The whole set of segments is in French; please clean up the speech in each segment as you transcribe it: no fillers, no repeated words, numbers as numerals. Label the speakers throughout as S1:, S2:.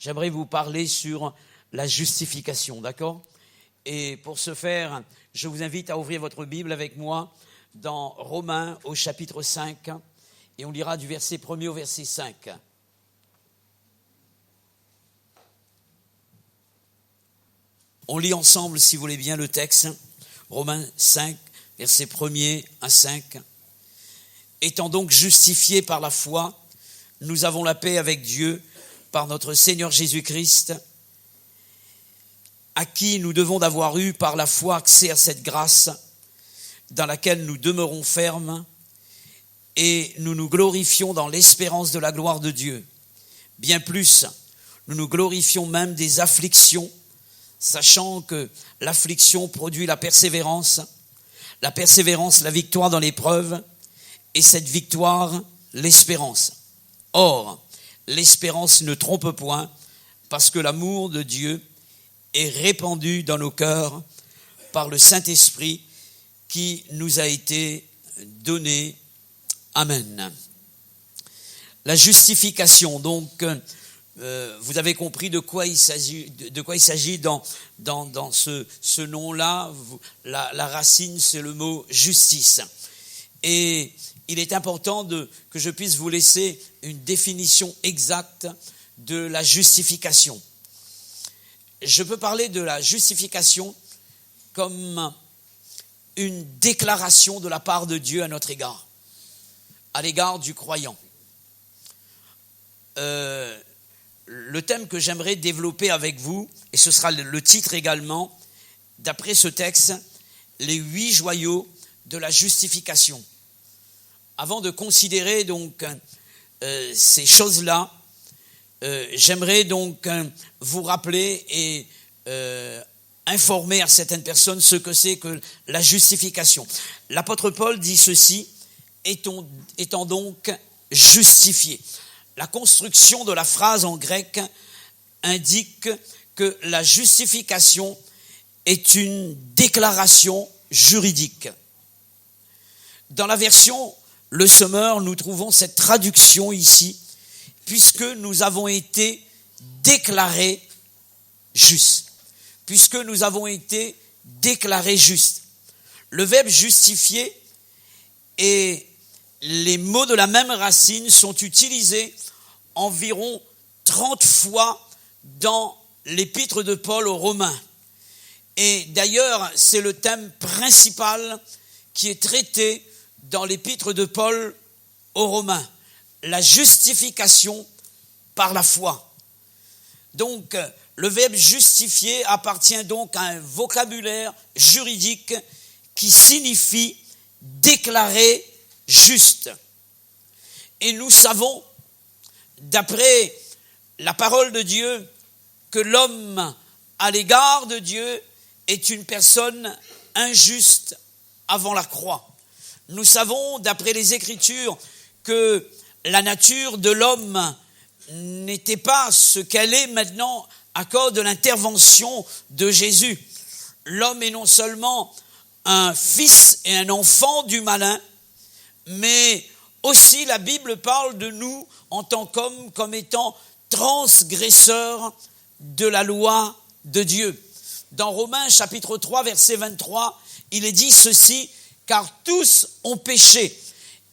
S1: j'aimerais vous parler sur la justification, d'accord? Et pour ce faire, je vous invite à ouvrir votre Bible avec moi dans Romains au chapitre 5, et on lira du verset 1er au verset 5. On lit ensemble, si vous voulez bien, le texte, Romains 5, versets 1er à 5. Étant donc justifiés par la foi, nous avons la paix avec Dieu par notre Seigneur Jésus-Christ, à qui nous devons d'avoir eu par la foi accès à cette grâce dans laquelle nous demeurons fermes et nous nous glorifions dans l'espérance de la gloire de Dieu. Bien plus, nous nous glorifions même des afflictions, sachant que l'affliction produit la persévérance la victoire dans l'épreuve, et cette victoire, l'espérance. Or, l'espérance ne trompe point, parce que l'amour de Dieu est répandu dans nos cœurs par le Saint-Esprit qui nous a été donné. Amen. La justification, donc, vous avez compris de quoi il s'agit dans ce nom-là. La racine, c'est le mot justice. Et il est important que je puisse vous laisser une définition exacte de la justification. Je peux parler de la justification comme une déclaration de la part de Dieu à notre égard, à l'égard du croyant. Le thème que j'aimerais développer avec vous, et ce sera le titre également, d'après ce texte, les 8 joyaux de la justification. Avant de considérer donc ces choses-là, j'aimerais donc vous rappeler et informer à certaines personnes ce que c'est que la justification. L'apôtre Paul dit ceci, étant donc justifié. La construction de la phrase en grec indique que la justification est une déclaration juridique. Dans la version Le Semeur, nous trouvons cette traduction ici, puisque nous avons été déclarés justes. Puisque nous avons été déclarés justes. Le verbe justifier et les mots de la même racine sont utilisés environ 30 fois dans l'épître de Paul aux Romains. Et d'ailleurs, c'est le thème principal qui est traité dans l'épître de Paul aux Romains. La justification par la foi. Donc, le verbe justifier appartient donc à un vocabulaire juridique qui signifie déclarer juste. Et nous savons, d'après la parole de Dieu, que l'homme à l'égard de Dieu est une personne injuste avant la croix. Nous savons, d'après les Écritures, que la nature de l'homme n'était pas ce qu'elle est maintenant à cause de l'intervention de Jésus. L'homme est non seulement un fils et un enfant du malin, mais aussi la Bible parle de nous en tant qu'hommes comme étant transgresseurs de la loi de Dieu. Dans Romains chapitre 3 verset 23, il est dit ceci, car tous ont péché.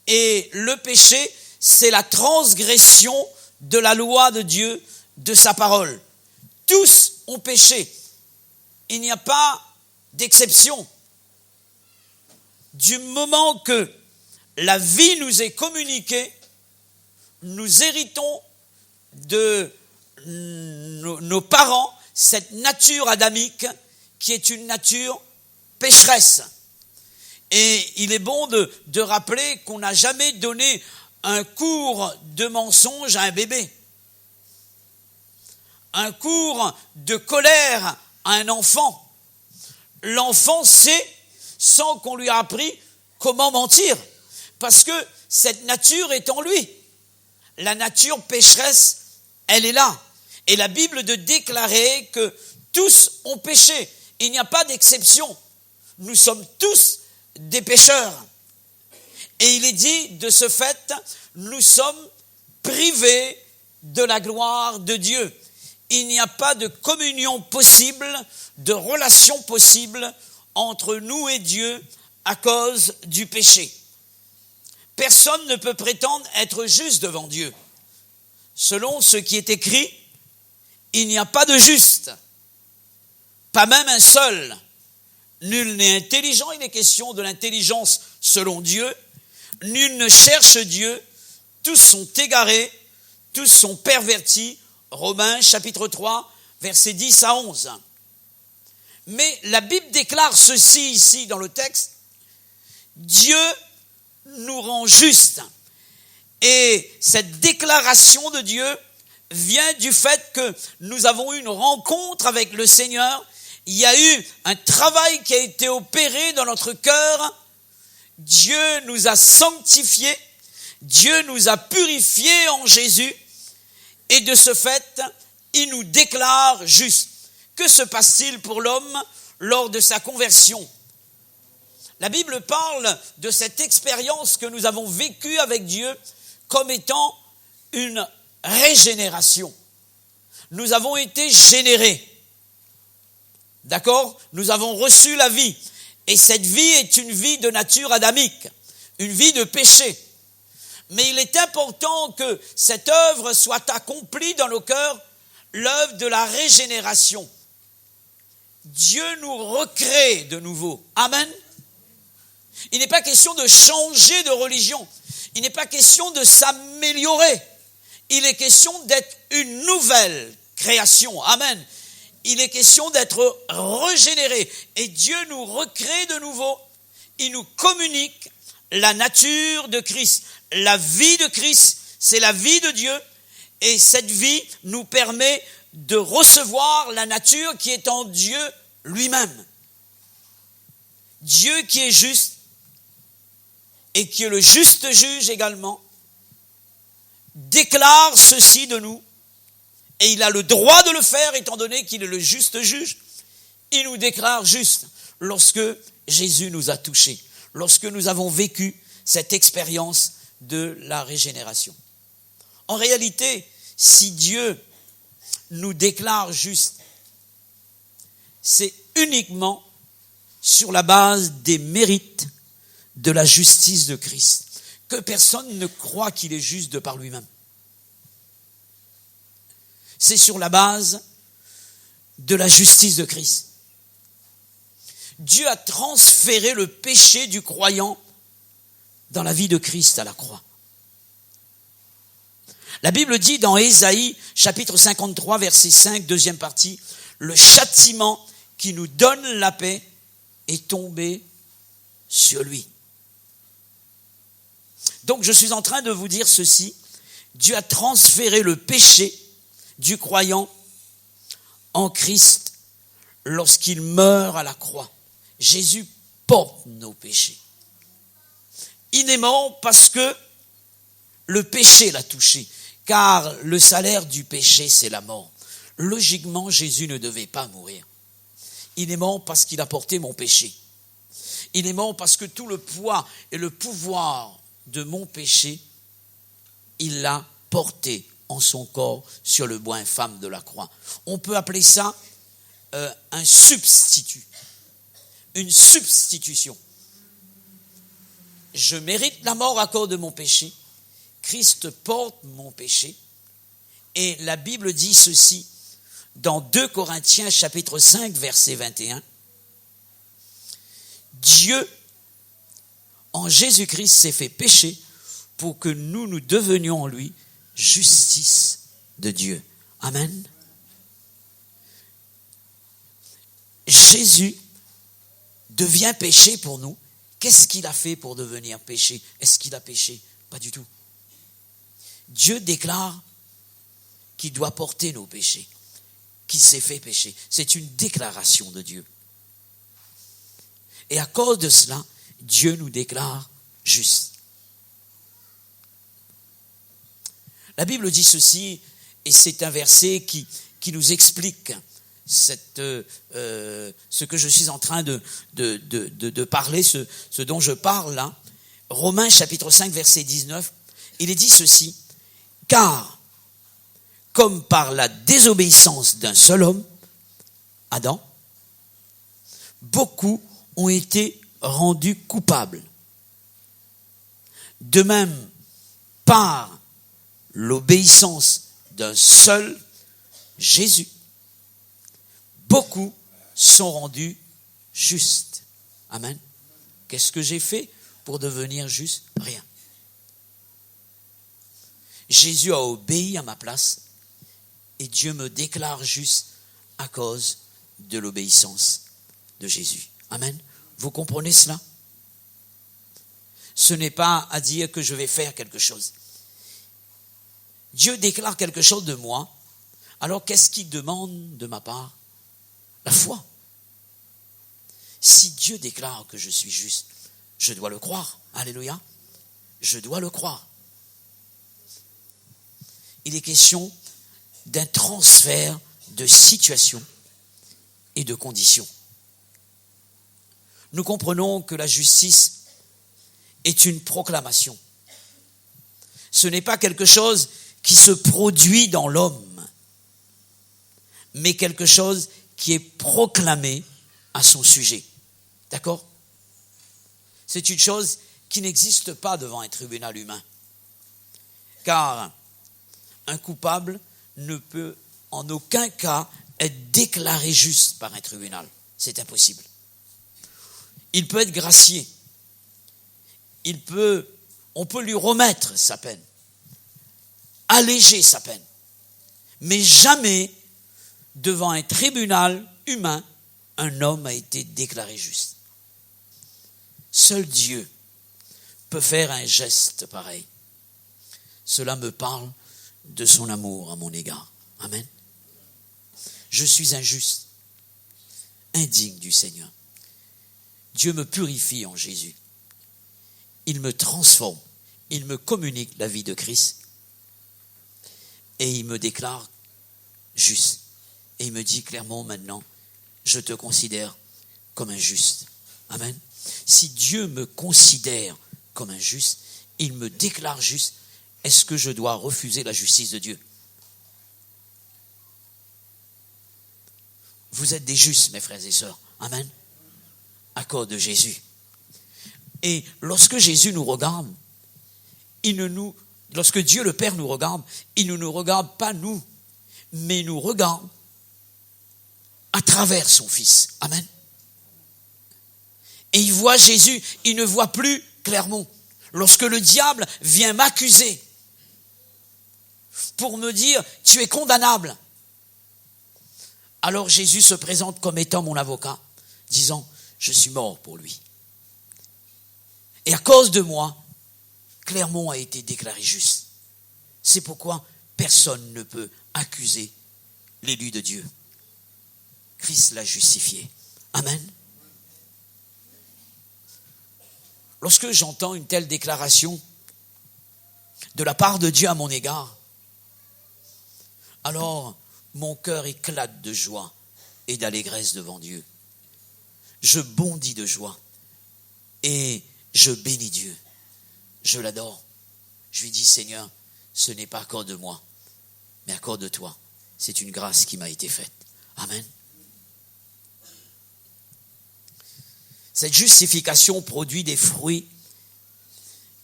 S1: Et le péché, c'est la transgression de la loi de Dieu, de sa parole. Tous ont péché. Il n'y a pas d'exception. Du moment que la vie nous est communiquée, nous héritons de nos parents cette nature adamique qui est une nature pécheresse. Et il est bon de rappeler qu'on n'a jamais donné un cours de mensonge à un bébé, un cours de colère à un enfant. L'enfant sait, sans qu'on lui ait appris, comment mentir, parce que cette nature est en lui. La nature pécheresse, elle est là. Et la Bible de déclarer que tous ont péché. Il n'y a pas d'exception. Nous sommes tous des pécheurs. Et il est dit, de ce fait, nous sommes privés de la gloire de Dieu. il n'y a pas de communion possible, de relation possible entre nous et Dieu à cause du péché. Personne ne peut prétendre être juste devant Dieu. Selon ce qui est écrit, il n'y a pas de juste, pas même un seul. Nul n'est intelligent, il est question de l'intelligence selon Dieu. Nul ne cherche Dieu, tous sont égarés, tous sont pervertis. Romains chapitre 3, versets 10 à 11. Mais la Bible déclare ceci ici dans le texte, Dieu nous rend justes. Et cette déclaration de Dieu vient du fait que nous avons eu une rencontre avec le Seigneur. Il y a eu un travail qui a été opéré dans notre cœur. Dieu nous a sanctifiés. Dieu nous a purifiés en Jésus. Et de ce fait, il nous déclare justes. Que se passe-t-il pour l'homme lors de sa conversion? La Bible parle de cette expérience que nous avons vécue avec Dieu comme étant une régénération. Nous avons été générés. D'accord? Nous avons reçu la vie. Et cette vie est une vie de nature adamique, une vie de péché. Mais il est important que cette œuvre soit accomplie dans nos cœurs, l'œuvre de la régénération. Dieu nous recrée de nouveau. Amen. Il n'est pas question de changer de religion. Il n'est pas question de s'améliorer. Il est question d'être une nouvelle création. Amen. Il est question d'être régénéré. Et Dieu nous recrée de nouveau. Il nous communique la nature de Christ. La vie de Christ, c'est la vie de Dieu. Et cette vie nous permet de recevoir la nature qui est en Dieu lui-même. Dieu qui est juste et qui est le juste juge également, déclare ceci de nous, et il a le droit de le faire étant donné qu'il est le juste juge. Il nous déclare juste lorsque Jésus nous a touchés, lorsque nous avons vécu cette expérience de la régénération. En réalité, si Dieu nous déclare juste, c'est uniquement sur la base des mérites de la justice de Christ, que personne ne croit qu'il est juste de par lui-même. C'est sur la base de la justice de Christ. Dieu a transféré le péché du croyant dans la vie de Christ à la croix. La Bible dit dans Ésaïe, chapitre 53, verset 5, deuxième partie, « Le châtiment qui nous donne la paix est tombé sur lui. » Donc je suis en train de vous dire ceci, Dieu a transféré le péché du croyant en Christ lorsqu'il meurt à la croix. Jésus porte nos péchés. Il est mort parce que le péché l'a touché, car le salaire du péché, c'est la mort. Logiquement, Jésus ne devait pas mourir. Il est mort parce qu'il a porté mon péché. Il est mort parce que tout le poids et le pouvoir de mon péché, il l'a porté en son corps sur le bois infâme de la croix. On peut appeler ça un substitut, une substitution. Je mérite la mort à cause de mon péché. Christ porte mon péché. Et la Bible dit ceci dans 2 Corinthiens chapitre 5 verset 21. Dieu, en Jésus-Christ, s'est fait pécher pour que nous devenions en lui justice de Dieu. Amen. Jésus devient péché pour nous. Qu'est-ce qu'il a fait pour devenir péché? Est-ce qu'il a péché? Pas du tout. Dieu déclare qu'il doit porter nos péchés, qu'il s'est fait pécher. C'est une déclaration de Dieu. Et à cause de cela, Dieu nous déclare justes. La Bible dit ceci, et c'est un verset qui nous explique ce que je suis en train de parler, ce dont je parle là. Romains chapitre 5 verset 19, il est dit ceci, car comme par la désobéissance d'un seul homme, Adam, beaucoup ont été rendus coupables. De même, par l'obéissance d'un seul Jésus, beaucoup sont rendus justes. Amen. Qu'est-ce que j'ai fait pour devenir juste? Rien. Jésus a obéi à ma place et Dieu me déclare juste à cause de l'obéissance de Jésus. Amen. Vous comprenez cela? Ce n'est pas à dire que je vais faire quelque chose. Dieu déclare quelque chose de moi. Alors qu'est-ce qu'il demande de ma part? La foi. Si Dieu déclare que je suis juste, je dois le croire. Alléluia. Je dois le croire. Il est question d'un transfert de situation et de conditions. Nous comprenons que la justice est une proclamation. Ce n'est pas quelque chose qui se produit dans l'homme, mais quelque chose qui est proclamé à son sujet. D'accord? C'est une chose qui n'existe pas devant un tribunal humain. Car un coupable ne peut en aucun cas être déclaré juste par un tribunal. C'est impossible. Il peut être gracié. On peut lui remettre sa peine, alléger sa peine. Mais jamais, devant un tribunal humain, un homme a été déclaré juste. Seul Dieu peut faire un geste pareil. Cela me parle de son amour à mon égard. Amen. Je suis injuste, indigne du Seigneur. Dieu me purifie en Jésus. Il me transforme, il me communique la vie de Christ et il me déclare juste. Et il me dit clairement maintenant, je te considère comme un juste. Amen. Si Dieu me considère comme un juste, il me déclare juste, est-ce que je dois refuser la justice de Dieu? Vous êtes des justes, mes frères et sœurs. Amen. À cause de Jésus. Et lorsque Jésus nous regarde, lorsque Dieu le Père nous regarde, il ne nous regarde pas nous, mais il nous regarde à travers son Fils. Amen. Et il voit Jésus, il ne voit plus Clermont. Lorsque le diable vient m'accuser pour me dire, tu es condamnable, alors Jésus se présente comme étant mon avocat, disant, je suis mort pour lui. Et à cause de moi, Clermont a été déclaré juste. C'est pourquoi personne ne peut accuser l'élu de Dieu. Christ l'a justifié. Amen. Lorsque j'entends une telle déclaration de la part de Dieu à mon égard, alors mon cœur éclate de joie et d'allégresse devant Dieu. Je bondis de joie et je bénis Dieu. Je l'adore. Je lui dis, Seigneur, ce n'est pas à cause de moi, mais à cause de toi. C'est une grâce qui m'a été faite. Amen. Cette justification produit des fruits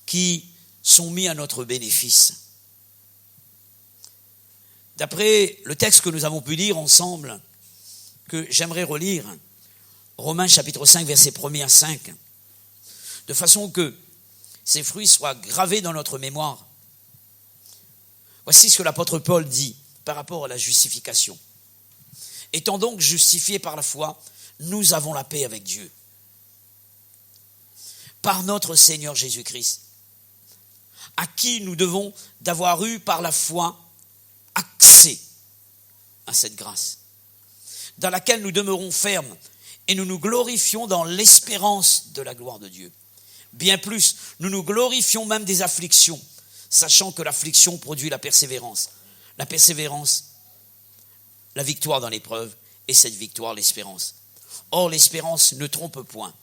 S1: qui sont mis à notre bénéfice. D'après le texte que nous avons pu lire ensemble, que j'aimerais relire, Romains chapitre 5, versets 1 à 5, de façon que ces fruits soient gravés dans notre mémoire. Voici ce que l'apôtre Paul dit par rapport à la justification. Étant donc justifiés par la foi, nous avons la paix avec Dieu. Par notre Seigneur Jésus-Christ, à qui nous devons d'avoir eu par la foi accès à cette grâce, dans laquelle nous demeurons fermes et nous nous glorifions dans l'espérance de la gloire de Dieu. Bien plus, nous nous glorifions même des afflictions, sachant que l'affliction produit la persévérance. La persévérance, la victoire dans l'épreuve, et cette victoire, l'espérance. Or, l'espérance ne trompe point,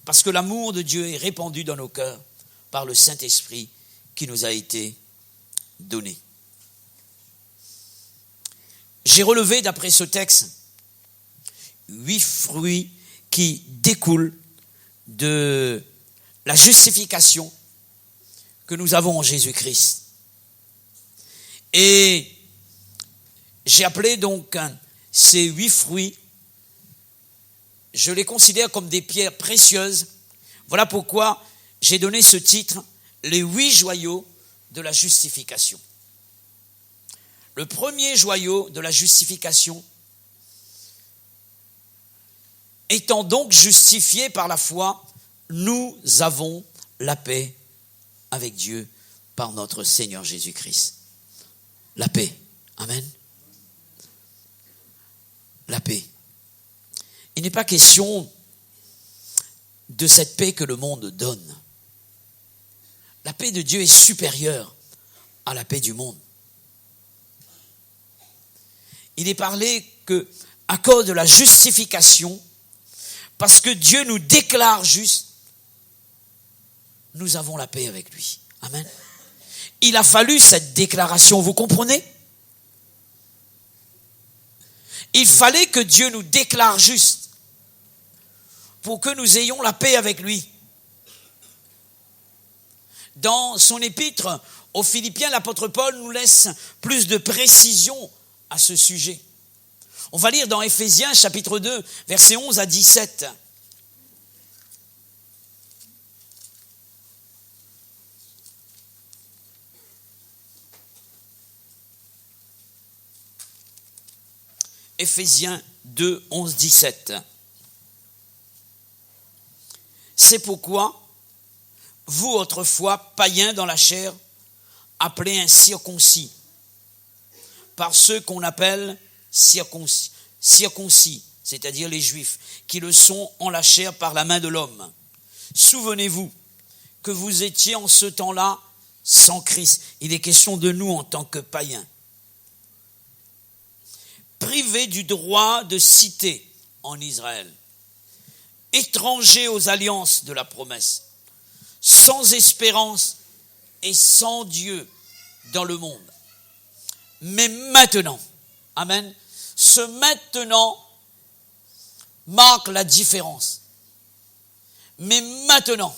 S1: parce que l'amour de Dieu est répandu dans nos cœurs par le Saint-Esprit qui nous a été donné. j'ai relevé d'après ce texte 8 fruits qui découlent de la justification que nous avons en Jésus-Christ. Et j'ai appelé donc ces 8 fruits, je les considère comme des pierres précieuses. Voilà pourquoi j'ai donné ce titre, les 8 joyaux de la justification. Le premier joyau de la justification, étant donc justifiés par la foi, nous avons la paix avec Dieu par notre Seigneur Jésus-Christ. La paix. Amen. La paix. Il n'est pas question de cette paix que le monde donne. La paix de Dieu est supérieure à la paix du monde. Il est parlé que, à cause de la justification, parce que Dieu nous déclare justes, nous avons la paix avec lui. Amen. Il a fallu cette déclaration, vous comprenez? Il fallait que Dieu nous déclare justes pour que nous ayons la paix avec lui. Dans son épître aux Philippiens, l'apôtre Paul nous laisse plus de précision à ce sujet. On va lire dans Éphésiens chapitre 2, versets 11 à 17. Éphésiens 2, 11, 17. C'est pourquoi, vous autrefois païens dans la chair, appelés incirconcis, par ceux qu'on appelle circoncis, c'est-à-dire les Juifs, qui le sont en la chair par la main de l'homme. Souvenez-vous que vous étiez en ce temps-là sans Christ. Il est question de nous en tant que païens. Privés du droit de cité en Israël, étrangers aux alliances de la promesse, sans espérance et sans Dieu dans le monde. Mais maintenant, amen, ce maintenant marque la différence. Mais maintenant,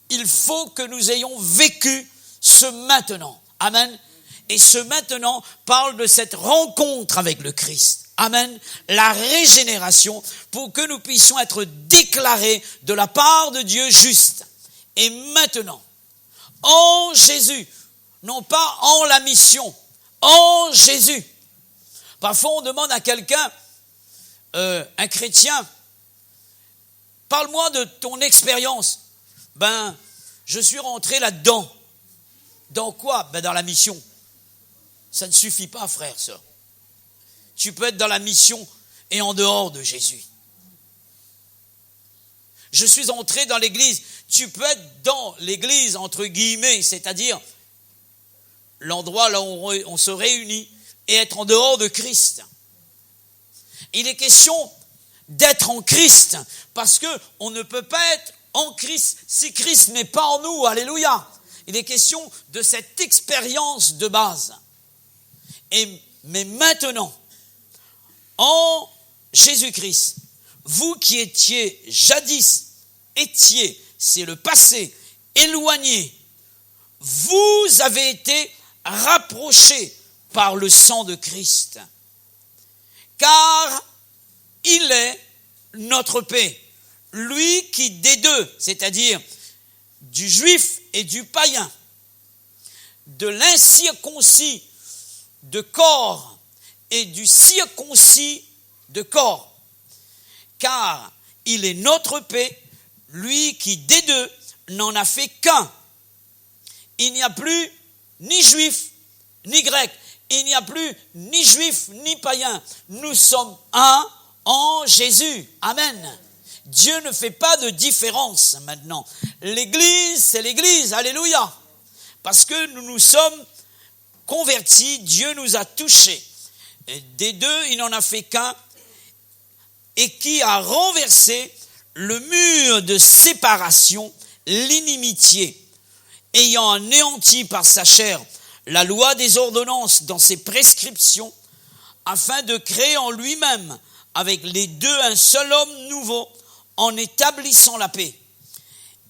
S1: il faut que nous ayons vécu ce maintenant. Amen. Et ce maintenant parle de cette rencontre avec le Christ. Amen. La régénération pour que nous puissions être déclarés de la part de Dieu juste. Et maintenant, en Jésus, non pas en la mission, en Jésus. Parfois on demande à quelqu'un, un chrétien, parle-moi de ton expérience. Ben, je suis rentré là-dedans. Dans quoi? Ben, dans la mission. Ça ne suffit pas, frère, sœur. Tu peux être dans la mission et en dehors de Jésus. Je suis entré dans l'église. Tu peux être dans l'église, entre guillemets, c'est-à-dire l'endroit là où on se réunit et être en dehors de Christ. Il est question d'être en Christ parce que on ne peut pas être en Christ si Christ n'est pas en nous. Alléluia. Il est question de cette expérience de base. Mais maintenant, en Jésus-Christ, vous qui étiez jadis, c'est le passé, éloigné, vous avez été rapprochés par le sang de Christ. Car il est notre paix. Lui qui des deux, c'est-à-dire du juif et du païen, de l'incirconcis de corps et du circoncis de corps, car il est notre paix, lui qui des deux n'en a fait qu'un. Il n'y a plus ni juif ni grec, il n'y a plus ni juif ni païen. Nous sommes un en Jésus. Amen. Dieu ne fait pas de différence maintenant. L'église, c'est l'église. Alléluia. Parce que nous nous sommes convertis, Dieu nous a touchés. Et des deux, il n'en a fait qu'un, et qui a renversé le mur de séparation, l'inimitié, ayant anéanti par sa chair la loi des ordonnances dans ses prescriptions, afin de créer en lui-même avec les deux un seul homme nouveau, en établissant la paix,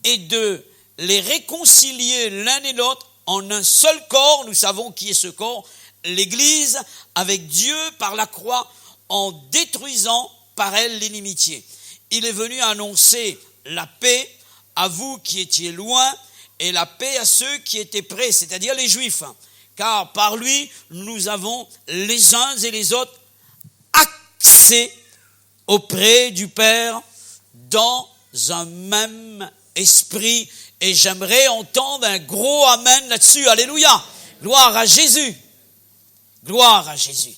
S1: et de les réconcilier l'un et l'autre en un seul corps. Nous savons qui est ce corps, l'Église, avec Dieu par la croix, en détruisant par elle l'inimitié. Il est venu annoncer la paix à vous qui étiez loin et la paix à ceux qui étaient près, c'est-à-dire les Juifs. Car par lui, nous avons les uns et les autres accès auprès du Père dans un même esprit. Et j'aimerais entendre un gros amen là-dessus. Alléluia. Gloire à Jésus. Gloire à Jésus.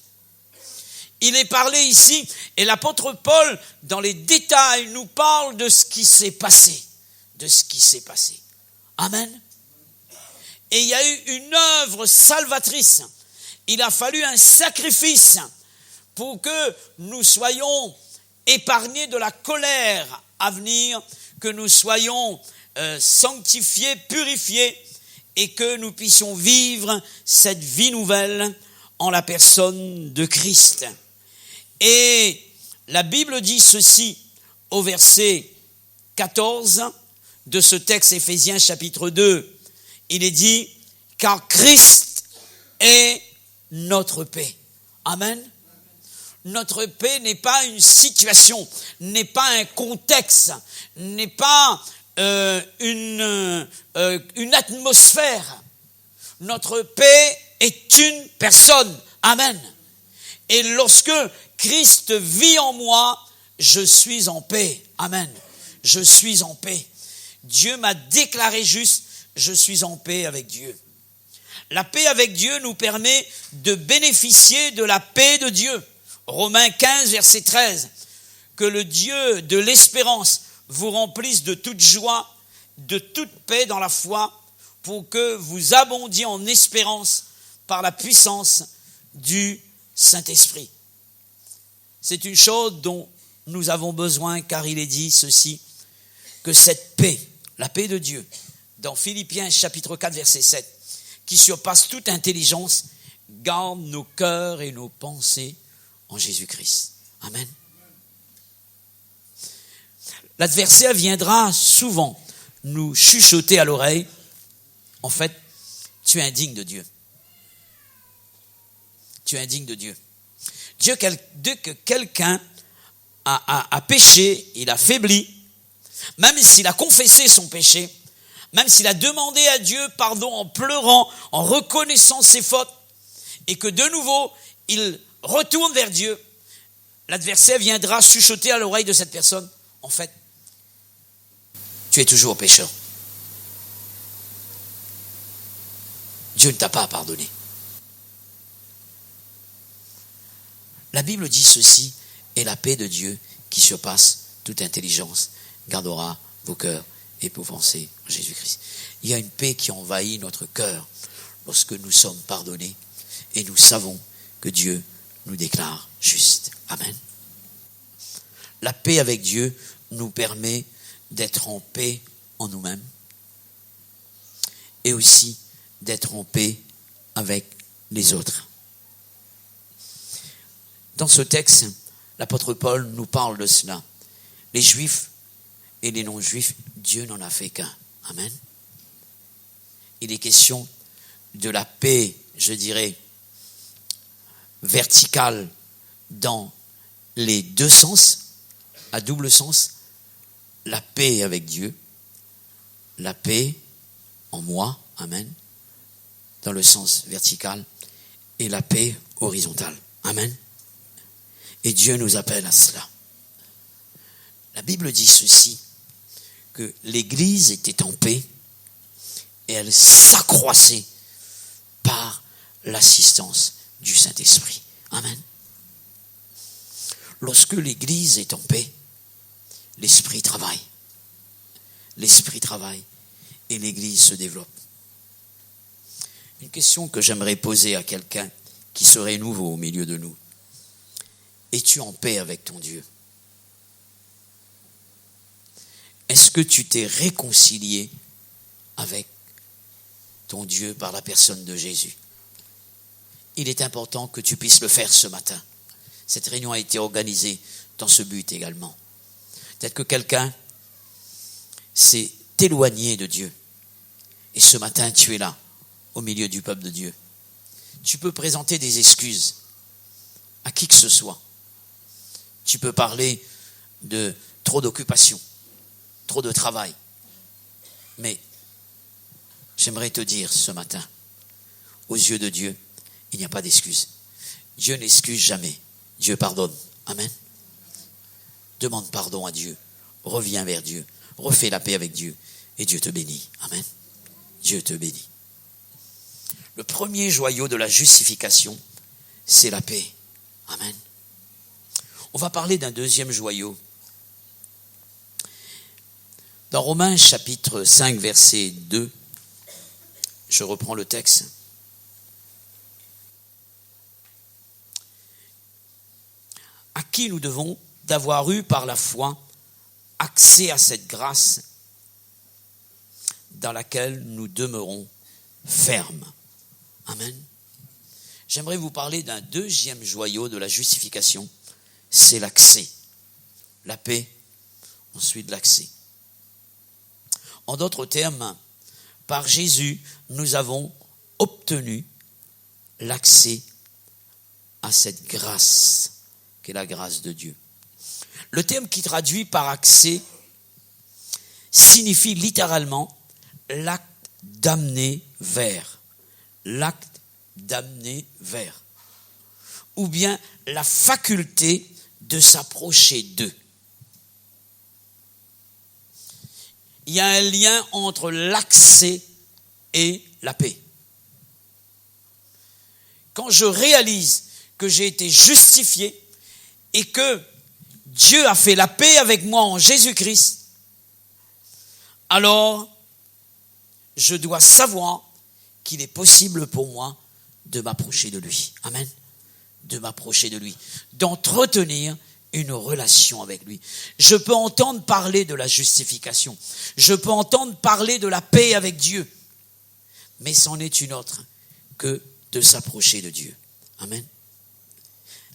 S1: Il est parlé ici, et l'apôtre Paul, dans les détails, nous parle de ce qui s'est passé. De ce qui s'est passé. Amen. Et il y a eu une œuvre salvatrice. Il a fallu un sacrifice pour que nous soyons épargnés de la colère à venir, que nous soyons sanctifiés, purifiés, et que nous puissions vivre cette vie nouvelle en la personne de Christ. Et la Bible dit ceci au verset 14 de ce texte Éphésiens chapitre 2. Il est dit, car Christ est notre paix. Amen. Notre paix n'est pas une situation, n'est pas un contexte, n'est pas une atmosphère. Notre paix est une personne. Amen. Et lorsque Christ vit en moi, je suis en paix. Amen. Je suis en paix. Dieu m'a déclaré juste, je suis en paix avec Dieu. La paix avec Dieu nous permet de bénéficier de la paix de Dieu. Romains 15, verset 13. Que le Dieu de l'espérance vous remplisse de toute joie, de toute paix dans la foi, pour que vous abondiez en espérance par la puissance du Saint-Esprit. C'est une chose dont nous avons besoin, car il est dit ceci, que cette paix, la paix de Dieu, dans Philippiens chapitre 4, verset 7, qui surpasse toute intelligence, garde nos cœurs et nos pensées en Jésus-Christ. Amen. L'adversaire viendra souvent nous chuchoter à l'oreille, en fait, tu es indigne de Dieu. Tu es indigne de Dieu. Dès que quelqu'un a péché, il a faibli, même s'il a confessé son péché, même s'il a demandé à Dieu pardon en pleurant, en reconnaissant ses fautes, et que de nouveau, il retourne vers Dieu, l'adversaire viendra chuchoter à l'oreille de cette personne, en fait, tu es toujours pécheur. Dieu ne t'a pas pardonné. La Bible dit ceci, et la paix de Dieu qui surpasse toute intelligence gardera vos cœurs et vos pensées en Jésus-Christ. Il y a une paix qui envahit notre cœur lorsque nous sommes pardonnés et nous savons que Dieu nous déclare juste. Amen. La paix avec Dieu nous permet d'être en paix en nous-mêmes et aussi d'être en paix avec les autres. Dans ce texte, l'apôtre Paul nous parle de cela. Les Juifs et les non-Juifs, Dieu n'en a fait qu'un. Amen. Il est question de la paix, je dirais, verticale dans les deux sens, à double sens. La paix avec Dieu, la paix en moi, amen, dans le sens vertical, et la paix horizontale. Amen. Et Dieu nous appelle à cela. La Bible dit ceci, que l'Église était en paix et elle s'accroissait par l'assistance du Saint-Esprit. Amen. Lorsque l'Église est en paix, l'Esprit travaille. L'Esprit travaille et l'Église se développe. Une question que j'aimerais poser à quelqu'un qui serait nouveau au milieu de nous. Es-tu en paix avec ton Dieu? Est-ce que tu t'es réconcilié avec ton Dieu par la personne de Jésus? il est important que tu puisses le faire ce matin. Cette réunion a été organisée dans ce but également. Peut-être que quelqu'un s'est éloigné de Dieu. Et ce matin, tu es là, au milieu du peuple de Dieu. Tu peux présenter des excuses à qui que ce soit. Tu peux parler de trop d'occupation, trop de travail. Mais j'aimerais te dire ce matin, aux yeux de Dieu, il n'y a pas d'excuse. Dieu n'excuse jamais. Dieu pardonne. Amen. Demande pardon à Dieu. Reviens vers Dieu. Refais la paix avec Dieu. Et Dieu te bénit. Amen. Dieu te bénit. Le premier joyau de la justification, c'est la paix. Amen. On va parler d'un deuxième joyau. Dans Romains chapitre 5, verset 2, je reprends le texte. À qui nous devons d'avoir eu par la foi accès à cette grâce dans laquelle nous demeurons fermes. Amen. J'aimerais vous parler d'un deuxième joyau de la justification, c'est l'accès. La paix, ensuite l'accès. En d'autres termes, par Jésus, nous avons obtenu l'accès à cette grâce, qui est la grâce de Dieu. Le terme qui traduit par accès signifie littéralement l'acte d'amener vers. L'acte d'amener vers. Ou bien la faculté de s'approcher d'eux. Il y a un lien entre l'accès et la paix. Quand je réalise que j'ai été justifié et que Dieu a fait la paix avec moi en Jésus-Christ, alors je dois savoir qu'il est possible pour moi de m'approcher de lui. Amen. De m'approcher de lui. D'entretenir une relation avec lui. Je peux entendre parler de la justification. Je peux entendre parler de la paix avec Dieu. Mais c'en est une autre que de s'approcher de Dieu. Amen.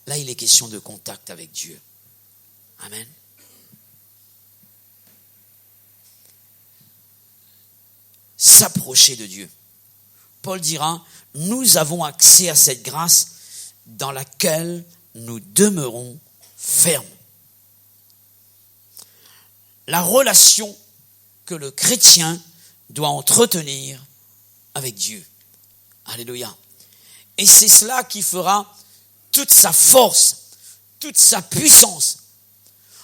S1: Là, il est question de contact avec Dieu. Amen. S'approcher de Dieu. Paul dira, nous avons accès à cette grâce dans laquelle nous demeurons fermes. La relation que le chrétien doit entretenir avec Dieu. Alléluia. Et c'est cela qui fera toute sa force, toute sa puissance.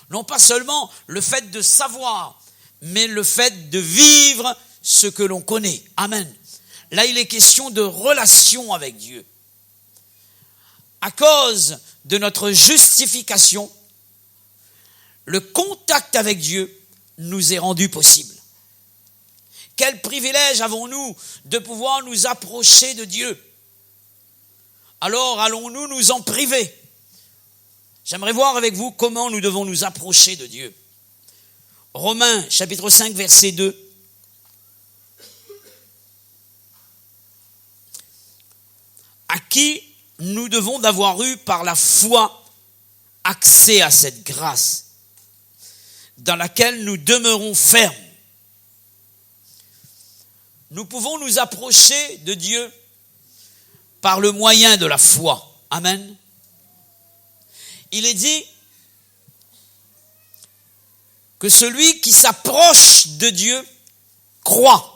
S1: Non pas seulement le fait de savoir, mais le fait de vivre ce que l'on connaît. Amen. Là, il est question de relation avec Dieu. À cause de notre justification, le contact avec Dieu nous est rendu possible. Quel privilège avons-nous de pouvoir nous approcher de Dieu? Alors allons-nous nous en priver? J'aimerais voir avec vous comment nous devons nous approcher de Dieu. Romains chapitre 5 verset 2. À qui nous devons d'avoir eu par la foi accès à cette grâce dans laquelle nous demeurons fermes. Nous pouvons nous approcher de Dieu par le moyen de la foi. Amen. Il est dit que celui qui s'approche de Dieu croit.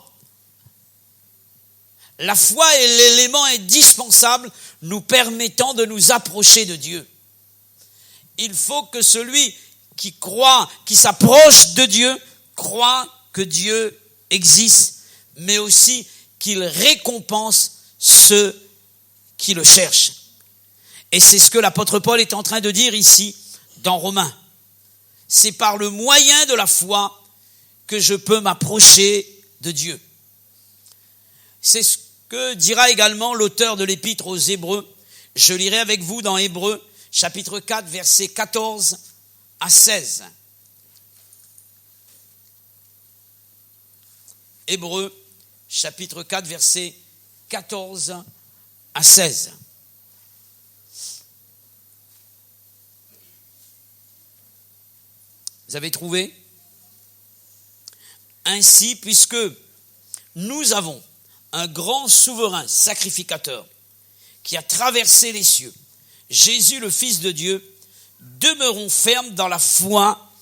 S1: La foi est l'élément indispensable nous permettant de nous approcher de Dieu. Il faut que celui qui croit, qui s'approche de Dieu, croit que Dieu existe, mais aussi qu'il récompense ceux qui le cherchent. Et c'est ce que l'apôtre Paul est en train de dire ici dans Romains. C'est par le moyen de la foi que je peux m'approcher de Dieu. C'est ce que dira également l'auteur de l'épître aux Hébreux. Je lirai avec vous dans Hébreux, chapitre 4, versets 14 à 16. Hébreux, chapitre 4, versets 14 à 16. Vous avez trouvé? Ainsi, puisque nous avons un grand souverain sacrificateur qui a traversé les cieux, Jésus le Fils de Dieu, demeurons fermes dans la foi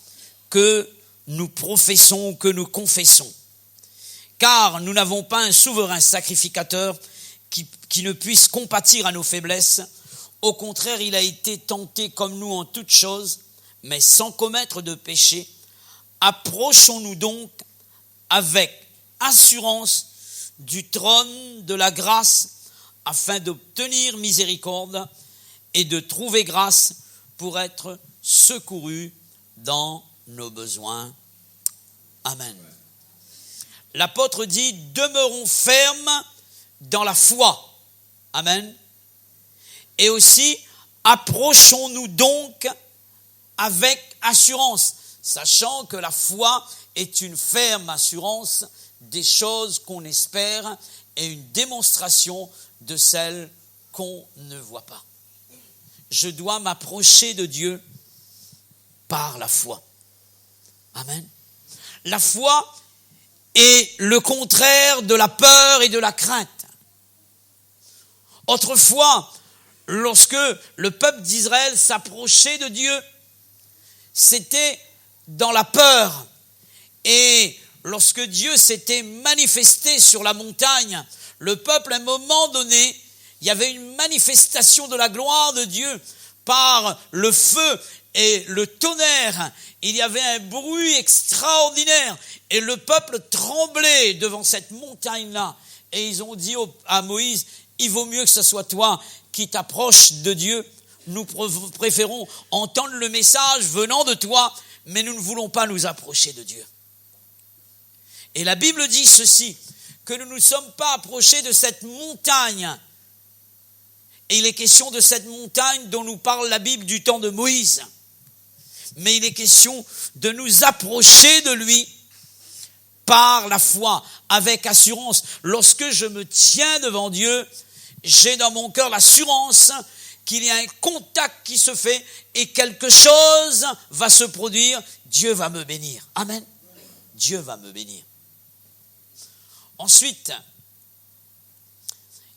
S1: que nous professons, que nous confessons. Car nous n'avons pas un souverain sacrificateur qui ne puisse compatir à nos faiblesses. Au contraire, il a été tenté comme nous en toutes choses, mais sans commettre de péché. Approchons-nous donc avec assurance du trône de la grâce afin d'obtenir miséricorde et de trouver grâce pour être secourus dans nos besoins. Amen. L'apôtre dit, demeurons fermes dans la foi. Amen. Et aussi, approchons-nous donc avec assurance, sachant que la foi est une ferme assurance des choses qu'on espère et une démonstration de celles qu'on ne voit pas. Je dois m'approcher de Dieu par la foi. Amen. La foi est le contraire de la peur et de la crainte. Autrefois, lorsque le peuple d'Israël s'approchait de Dieu, c'était dans la peur. Et lorsque Dieu s'était manifesté sur la montagne, le peuple, à un moment donné, il y avait une manifestation de la gloire de Dieu par le feu et le tonnerre. Il y avait un bruit extraordinaire et le peuple tremblait devant cette montagne-là. Et ils ont dit à Moïse, il vaut mieux que ce soit toi qui t'approches de Dieu. Nous préférons entendre le message venant de toi, mais nous ne voulons pas nous approcher de Dieu. Et la Bible dit ceci, que nous ne sommes pas approchés de cette montagne. Et il est question de cette montagne dont nous parle la Bible du temps de Moïse. Mais il est question de nous approcher de lui par la foi, avec assurance. Lorsque je me tiens devant Dieu, j'ai dans mon cœur l'assurance qu'il y a un contact qui se fait et quelque chose va se produire. Dieu va me bénir. Amen. Dieu va me bénir. Ensuite,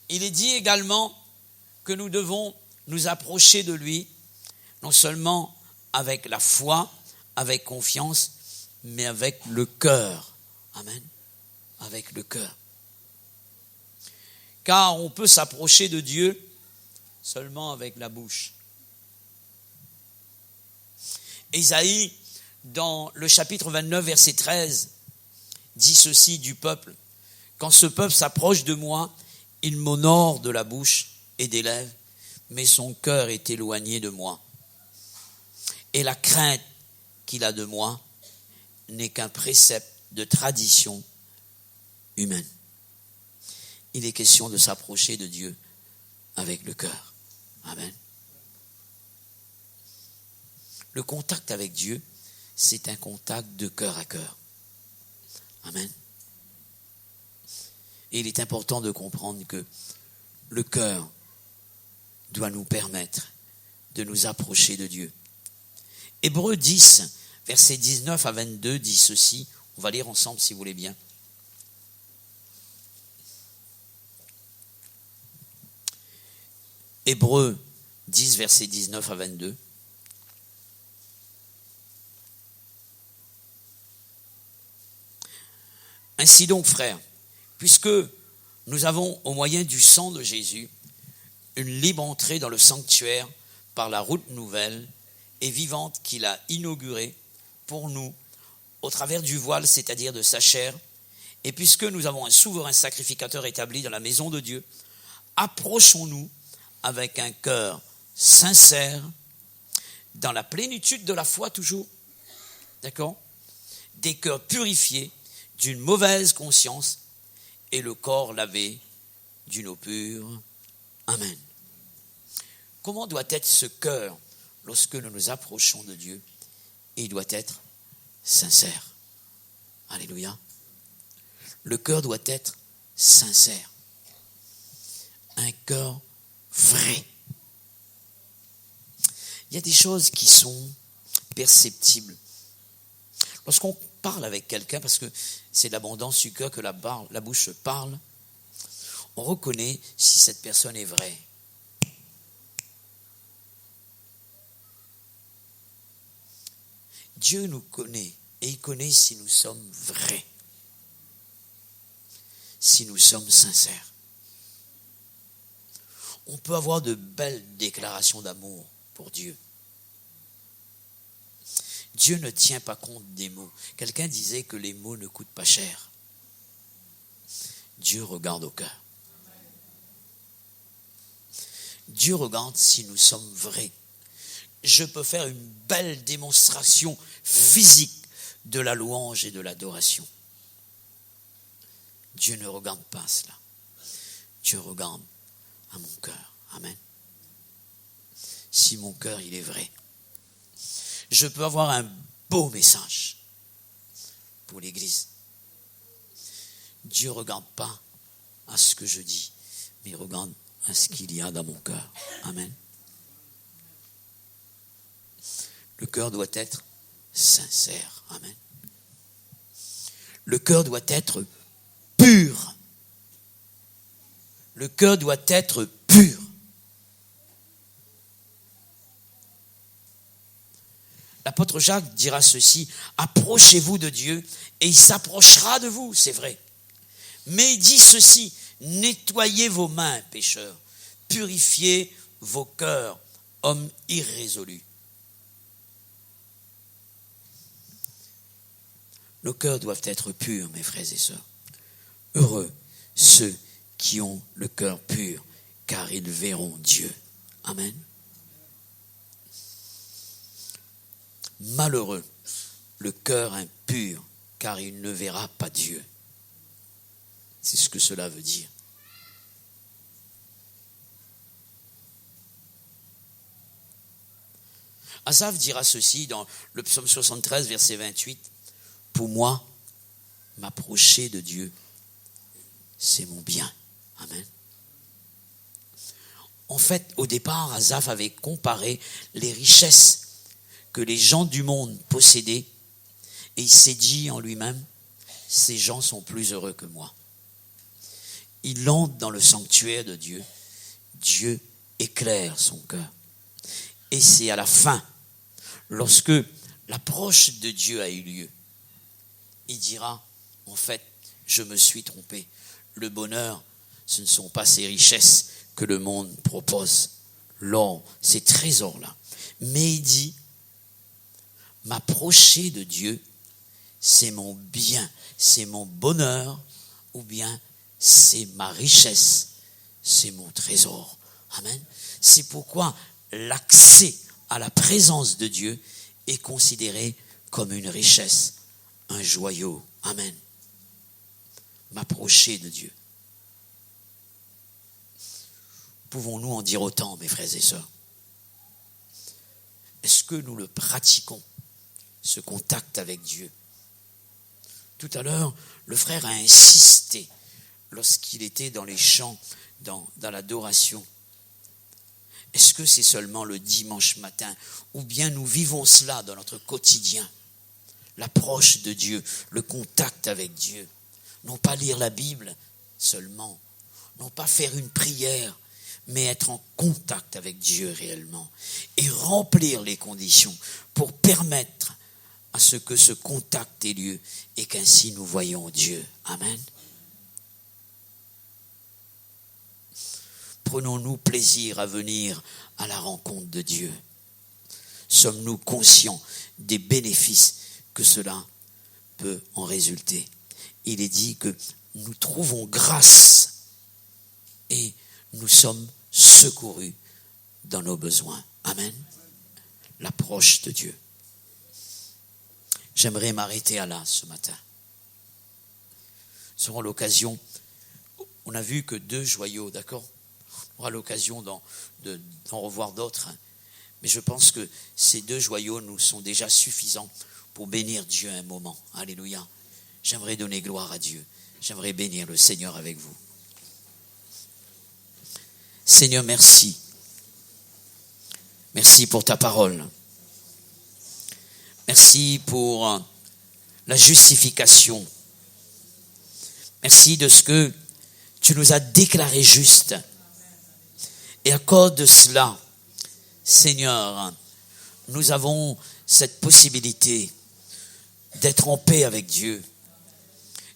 S1: il est dit également que nous devons nous approcher de lui, non seulement avec la foi, avec confiance, mais avec le cœur. Amen. Avec le cœur. Car on peut s'approcher de Dieu seulement avec la bouche. Ésaïe, dans le chapitre 29, verset 13, dit ceci du peuple. Quand ce peuple s'approche de moi, il m'honore de la bouche et des lèvres, mais son cœur est éloigné de moi. Et la crainte qu'il a de moi n'est qu'un précepte de tradition humaine. Il est question de s'approcher de Dieu avec le cœur. Amen. Le contact avec Dieu, c'est un contact de cœur à cœur. Amen. Et il est important de comprendre que le cœur doit nous permettre de nous approcher de Dieu. Hébreux 10, versets 19 à 22 dit ceci. On va lire ensemble si vous voulez bien. Hébreux 10, versets 19 à 22. Ainsi donc, frères, puisque nous avons, au moyen du sang de Jésus, une libre entrée dans le sanctuaire par la route nouvelle et vivante qu'il a inaugurée pour nous, au travers du voile, c'est-à-dire de sa chair, et puisque nous avons un souverain sacrificateur établi dans la maison de Dieu, approchons-nous avec un cœur sincère, dans la plénitude de la foi toujours, d'accord ? Des cœurs purifiés d'une mauvaise conscience et le corps lavé d'une eau pure. Amen. Comment doit être ce cœur lorsque nous nous approchons de Dieu? Il doit être sincère. Alléluia. Le cœur doit être sincère. Un cœur vrai. Il y a des choses qui sont perceptibles. Lorsqu'on parle avec quelqu'un, parce que c'est l'abondance du cœur que la bouche parle, on reconnaît si cette personne est vraie. Dieu nous connaît et il connaît si nous sommes vrais, si nous sommes sincères. On peut avoir de belles déclarations d'amour pour Dieu. Dieu ne tient pas compte des mots. Quelqu'un disait que les mots ne coûtent pas cher. Dieu regarde au cœur. Dieu regarde si nous sommes vrais. Je peux faire une belle démonstration physique de la louange et de l'adoration. Dieu ne regarde pas cela. Dieu regarde à mon cœur. Amen. Si mon cœur, il est vrai. Je peux avoir un beau message pour l'Église. Dieu ne regarde pas à ce que je dis, mais il regarde à ce qu'il y a dans mon cœur. Amen. Le cœur doit être sincère. Amen. Le cœur doit être pur. Le cœur doit être pur. L'apôtre Jacques dira ceci: approchez-vous de Dieu et il s'approchera de vous, c'est vrai. Mais il dit ceci: nettoyez vos mains, pécheurs, purifiez vos cœurs, hommes irrésolus. Nos cœurs doivent être purs, mes frères et sœurs. Heureux ceux qui ont le cœur pur, car ils verront Dieu. Amen. Malheureux le cœur impur, car il ne verra pas Dieu. C'est ce que cela veut dire. Asaph dira ceci dans le psaume 73, verset 28. Pour moi, m'approcher de Dieu, c'est mon bien. Amen. En fait, au départ, Asaph avait comparé les richesses que les gens du monde possédaient et il s'est dit en lui-même, ces gens sont plus heureux que moi. Il entre dans le sanctuaire de Dieu, Dieu éclaire son cœur. Et c'est à la fin, lorsque l'approche de Dieu a eu lieu, il dira, en fait, je me suis trompé. Le bonheur, ce ne sont pas ces richesses que le monde propose. L'or, ces trésors-là. Mais il dit, m'approcher de Dieu, c'est mon bien, c'est mon bonheur, ou bien c'est ma richesse, c'est mon trésor. Amen. C'est pourquoi l'accès à la présence de Dieu est considéré comme une richesse, un joyau. Amen. M'approcher de Dieu. Pouvons-nous en dire autant, mes frères et sœurs? Est-ce que nous le pratiquons, ce contact avec Dieu? Tout à l'heure, le frère a insisté lorsqu'il était dans les chants, dans l'adoration. Est-ce que c'est seulement le dimanche matin, ou bien nous vivons cela dans notre quotidien? L'approche de Dieu, le contact avec Dieu. Non pas lire la Bible seulement, non pas faire une prière, mais être en contact avec Dieu réellement et remplir les conditions pour permettre à ce que ce contact ait lieu et qu'ainsi nous voyons Dieu. Amen. Prenons-nous plaisir à venir à la rencontre de Dieu? Sommes-nous conscients des bénéfices que cela peut en résulter? Il est dit que nous trouvons grâce et nous sommes secourus dans nos besoins. Amen. L'approche de Dieu. J'aimerais m'arrêter à là ce matin. Nous aurons l'occasion, on a vu que 2 joyaux, d'accord? On aura l'occasion d'en revoir d'autres, hein. Mais je pense que ces 2 joyaux nous sont déjà suffisants pour bénir Dieu un moment. Alléluia. J'aimerais donner gloire à Dieu. J'aimerais bénir le Seigneur avec vous. Seigneur, merci. Merci pour ta parole. Merci pour la justification. Merci de ce que tu nous as déclarés justes. Et à cause de cela, Seigneur, nous avons cette possibilité d'être en paix avec Dieu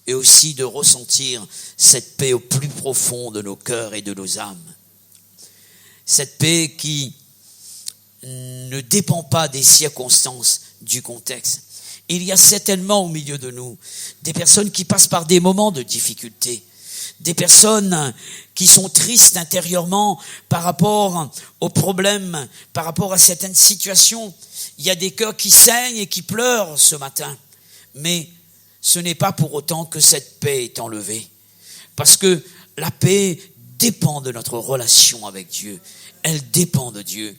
S1: et aussi de ressentir cette paix au plus profond de nos cœurs et de nos âmes. Cette paix qui ne dépend pas des circonstances, du contexte. Il y a certainement au milieu de nous des personnes qui passent par des moments de difficulté, des personnes qui sont tristes intérieurement par rapport aux problèmes, par rapport à certaines situations. Il y a des cœurs qui saignent et qui pleurent ce matin. Mais ce n'est pas pour autant que cette paix est enlevée. Parce que la paix dépend de notre relation avec Dieu. Elle dépend de Dieu.